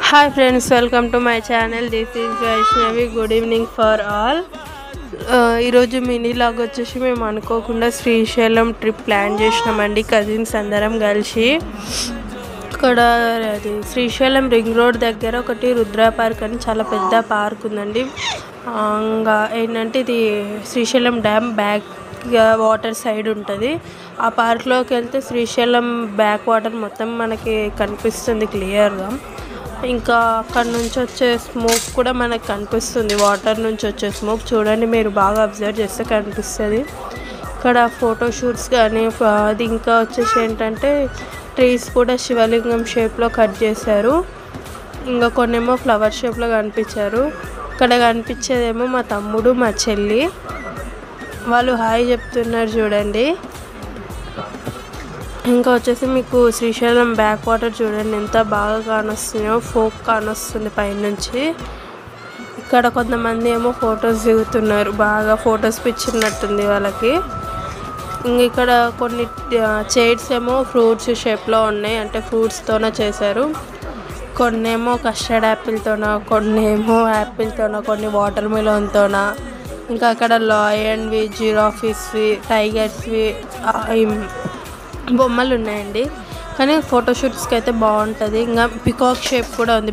Hi friends, welcome to my channel. This is Vaishnavi. Good evening for all. ఈరోజు mini log వచ్చేసి మేము అనుకోకుండా Srisailam trip plan చేసినామండి cousins అందరం కలిసి. ఇక్కడ అది శ్రీశైలం రింగ్ రోడ్ దగ్గర ఒకటి రుద్ర పార్క్ అని చాలా పెద్ద పార్క్ ఉందండి. ఇంకా ఏంటంటే ఇది Srisailam dam back water side ఉంటుంది. ఆ పార్క్లోకి వెళ్తే శ్రీశైలం బ్యాక్ వాటర్ మొత్తం మనకి కనిపిస్తుంది క్లియర్గా. ఇంకా అక్కడ నుంచి వచ్చే స్మోక్ కూడా మనకు కనిపిస్తుంది. వాటర్ నుంచి వచ్చే స్మోక్ చూడండి, మీరు బాగా అబ్జర్వ్ చేస్తే కనిపిస్తుంది. ఇక్కడ ఫోటోషూట్స్ కానీ అది ఇంకా వచ్చేసి ఏంటంటే ట్రీస్ కూడా శివలింగం షేప్లో కట్ చేశారు. ఇంకా కొన్నేమో ఫ్లవర్ షేప్లో కనిపించారు. ఇక్కడ కనిపించేదేమో మా తమ్ముడు మా చెల్లి, వాళ్ళు హాయ్ చెప్తున్నారు చూడండి. ఇంకా వచ్చేసి మీకు శ్రీశైలం బ్యాక్ వాటర్ చూడండి ఎంత బాగా కానొస్తున్నాయో, ఫోక్ కానొస్తుంది పైనుంచి. ఇక్కడ కొంతమంది ఏమో ఫొటోస్ దిగుతున్నారు, బాగా ఫొటోస్ పిచ్చినట్టుంది వాళ్ళకి. ఇంక ఇక్కడ కొన్ని చైర్స్ ఏమో ఫ్రూట్స్ షేప్లో ఉన్నాయి, అంటే ఫ్రూట్స్తోనే చేశారు. కొన్ని ఏమో కస్టర్డ్ యాపిల్తోన, కొన్ని ఏమో యాపిల్తోన, కొన్ని వాటర్ మిలన్తోన. ఇంకా అక్కడ లయన్వి, జిరాఫీస్వి, టైగర్స్వి బొమ్మలు ఉన్నాయండి. కానీ ఫోటోషూట్స్కి అయితే బాగుంటుంది. ఇంకా పికాక్ షేప్ కూడా ఉంది.